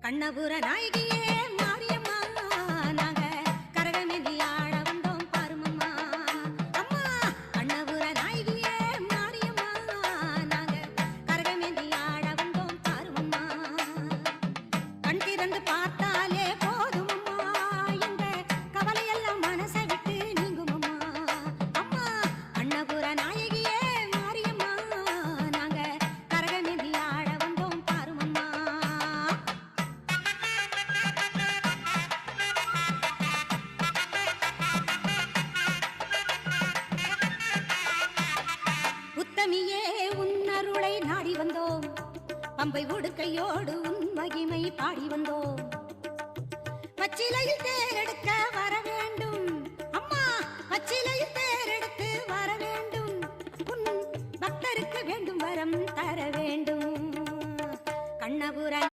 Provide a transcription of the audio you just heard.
கண்ணபுர நாயகியே மாரியம்மா நாங்க கரகமேந்தி ஆட வந்தோம் பாருமம்மா அம்மா கண்ணபுர நாயகியே மாரியம்மா நாங்க கரகமேந்தி ஆட வந்தோம் பாருமம்மா கண் திறந்து பார்த்தாலே போதுமம்மா எங்க கவலையெல்லாம் மனசை விட்டு நீங்குமம்மா அம்மா கண்ணபுர நாயகியே மாரியம்மா நாங்க கரகமேந்தி ஆட வந்தோம் பாருமம்மா உத்தமியே உன்னருளை நாடி வந்தோம் பம்பை உடுக்கையோடு உன் மகிமை பாடி வந்தோம் பச்சிலையில் தேரெடுக்க வர வேண்டும் அம்மா பச்சிலையில் தேரெடுத்து வர வேண்டும் உன் பக்தருக்கு வேண்டும் வரம் தர வேண்டும் கண்ணபுர